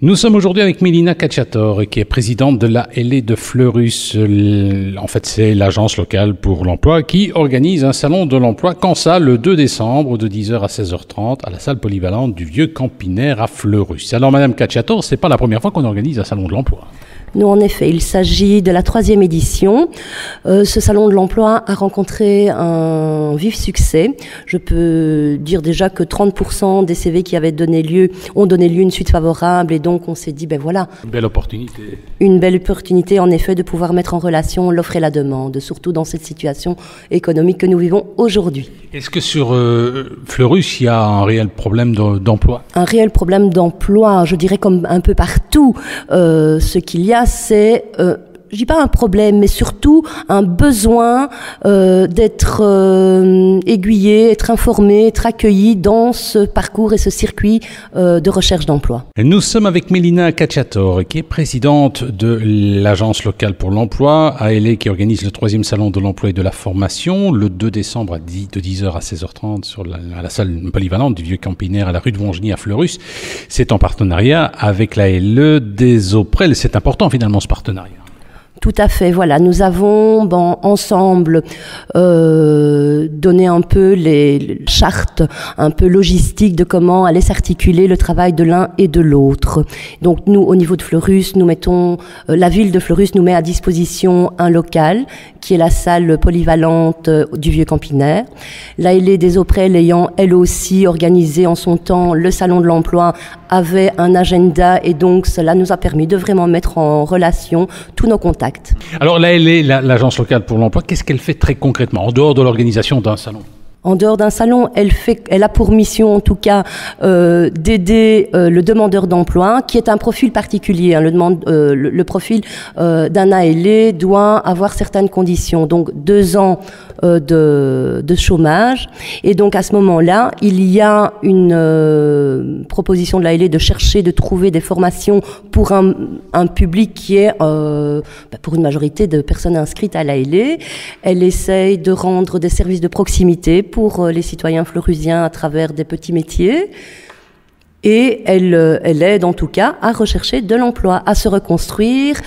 Nous sommes aujourd'hui avec Mélina Cacciatore, qui est présidente de l'ALE de Fleurus. En fait, c'est l'agence locale pour l'emploi qui organise un salon de l'emploi, quand ça, le 2 décembre, de 10h à 16h30, à la salle polyvalente du Vieux Campinaire à Fleurus. Alors, Madame Cacciatore, c'est pas la première fois qu'on organise un salon de l'emploi. Non, en effet, il s'agit de la 3e édition. Ce salon de l'emploi a rencontré un vif succès. Je peux dire déjà que 30% des CV qui avaient donné lieu ont donné lieu à une suite favorable, et donc on s'est dit, ben voilà. Une belle opportunité. Une belle opportunité, en effet, de pouvoir mettre en relation l'offre et la demande, surtout dans cette situation économique que nous vivons aujourd'hui. Est-ce que sur Fleurus, il y a un réel problème d'emploi? Un réel problème d'emploi, je dirais comme un peu partout. Ce qu'il y a, c'est, je dis pas un problème, mais surtout un besoin d'être aiguillé, être informé, être accueilli dans ce parcours et ce circuit de recherche d'emploi. Nous sommes avec Mélina Cacciatore, qui est présidente de l'agence locale pour l'emploi, ALE, qui organise le 3e salon de l'emploi et de la formation, le 2 décembre de 10h à 16h30 à la salle polyvalente du Vieux Campinaire à la rue de Wongeny à Fleurus. C'est en partenariat avec l'ALE des Auprel. C'est important finalement ce partenariat. Tout à fait, voilà. Nous avons ensemble donné un peu les chartes, un peu logistiques de comment allait s'articuler le travail de l'un et de l'autre. Donc nous, au niveau de Fleurus, nous mettons, la ville de Fleurus nous met à disposition un local qui est la salle polyvalente du Vieux Campinaire. L'ALE des Auprel ayant elle aussi organisé en son temps le salon de l'emploi avait un agenda, et donc cela nous a permis de vraiment mettre en relation tous nos contacts. Alors l'ALE, l'agence locale pour l'emploi, qu'est-ce qu'elle fait très concrètement, en dehors de l'organisation d'un salon? En dehors d'un salon, elle a pour mission, en tout cas, d'aider le demandeur d'emploi, qui est un profil particulier. Hein. Le profil d'un ALE doit avoir certaines conditions. Donc, 2 ans de chômage. Et donc, à ce moment-là, il y a une proposition de l'ALE de chercher, de trouver des formations pour un public qui est, pour une majorité de personnes inscrites à l'ALE. Elle essaye de rendre des services de proximité pour les citoyens fleurusiens à travers des petits métiers, et elle aide en tout cas à rechercher de l'emploi, à se reconstruire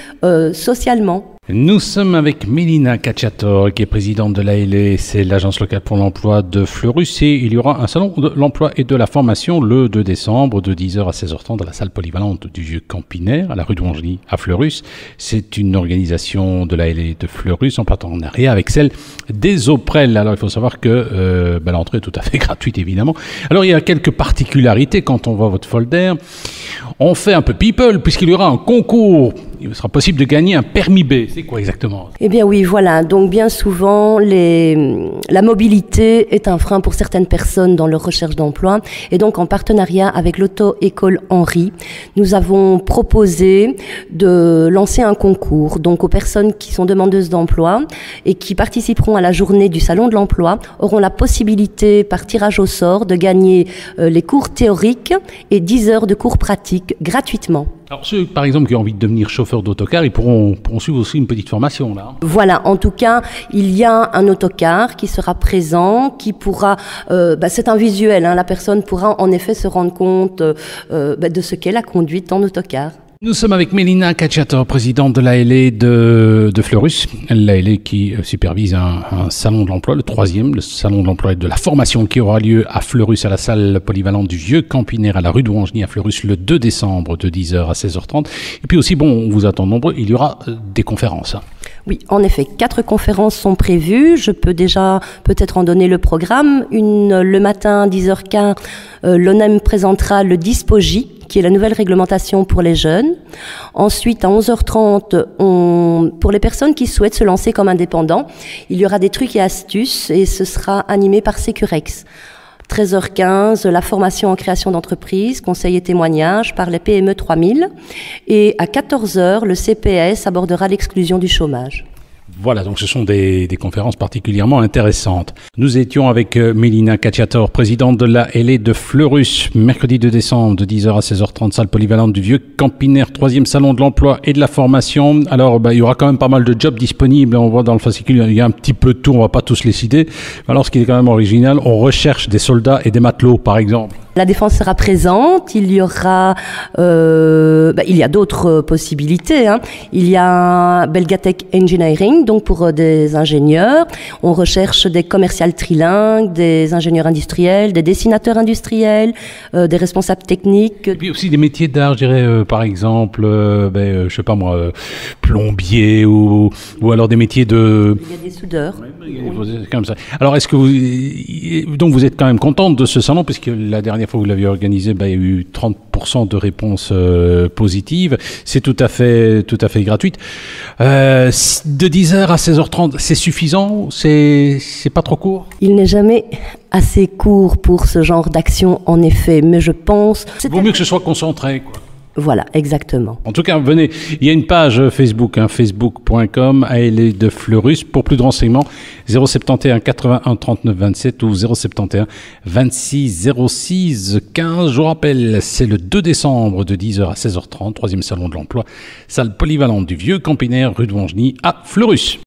socialement. Nous sommes avec Mélina Cacciatore, qui est présidente de l'ALE, c'est l'agence locale pour l'emploi de Fleurus, et il y aura un salon de l'emploi et de la formation le 2 décembre de 10h à 16h30 à la salle polyvalente du Vieux Campinaire à la rue de Wongeny à Fleurus. C'est une organisation de l'ALE de Fleurus en partenariat avec celle des Auprel. Alors il faut savoir que l'entrée est tout à fait gratuite évidemment. Alors il y a quelques particularités quand on voit votre folder. On fait un peu people puisqu'il y aura un concours. Il sera possible de gagner un permis B. C'est quoi exactement? Eh bien oui, voilà. Donc bien souvent, la mobilité est un frein pour certaines personnes dans leur recherche d'emploi. Et donc en partenariat avec l'auto-école Henri, nous avons proposé de lancer un concours. Donc aux personnes qui sont demandeuses d'emploi et qui participeront à la journée du salon de l'emploi auront la possibilité, par tirage au sort, de gagner les cours théoriques et 10 heures de cours pratiques gratuitement. Alors ceux, par exemple, qui ont envie de devenir chauffeur d'autocar, ils pourront suivre aussi une petite formation, là. Voilà, en tout cas, il y a un autocar qui sera présent, qui pourra... c'est un visuel, hein, la personne pourra en effet se rendre compte de ce qu'est la conduite en autocar. Nous sommes avec Mélina Cacciatore, présidente de l'ALE de Fleurus, l'ALE qui supervise un salon de l'emploi, le 3e, le salon de l'emploi et de la formation qui aura lieu à Fleurus, à la salle polyvalente du Vieux Campinaire à la rue de Wongeny à Fleurus le 2 décembre de 10h à 16h30. Et puis aussi, on vous attend nombreux, il y aura des conférences. Oui, en effet, 4 conférences sont prévues. Je peux déjà peut-être en donner le programme. Le matin, 10h15, l'ONEM présentera le Dispoji, qui est la nouvelle réglementation pour les jeunes. Ensuite, à 11h30, pour les personnes qui souhaitent se lancer comme indépendants, il y aura des trucs et astuces, et ce sera animé par Securex. 13h15, la formation en création d'entreprise, conseils et témoignages par les PME 3000. Et à 14h, le CPS abordera l'exclusion du chômage. Voilà, donc ce sont des conférences particulièrement intéressantes. Nous étions avec Mélina Cacciatore, présidente de l'ALE de Fleurus, mercredi 2 décembre de 10h à 16h30, salle polyvalente du Vieux Campinaire, 3e salon de l'emploi et de la formation. Alors, il y aura quand même pas mal de jobs disponibles. On voit dans le fascicule, il y a un petit peu de tout, on va pas tous les citer. Alors, ce qui est quand même original, on recherche des soldats et des matelots, par exemple. La défense sera présente, il y aura il y a d'autres possibilités. Hein. Il y a Belgatech Engineering, donc pour des ingénieurs. On recherche des commerciales trilingues, des ingénieurs industriels, des dessinateurs industriels, des responsables techniques. Et puis aussi des métiers d'art, je dirais, par exemple, je sais pas moi, plombier ou alors des métiers de... Il y a des soudeurs. Comme ça. Alors, est-ce que vous êtes quand même contente de ce salon, puisque la dernière fois que vous l'aviez organisé, il y a eu 30% de réponses positives. C'est tout à fait gratuite. De 10h à 16h30, c'est suffisant? C'est pas trop court? Il n'est jamais assez court pour ce genre d'action, en effet, mais je pense... Vaut mieux que ce soit concentré, quoi. Voilà, exactement. En tout cas, venez, il y a une page Facebook, facebook.com, ALE de Fleurus. Pour plus de renseignements, 071 81 39 27 ou 071 26 06 15. Je vous rappelle, c'est le 2 décembre de 10h à 16h30, 3e salon de l'emploi, salle polyvalente du Vieux Campinaire, rue de Wangeny à Fleurus.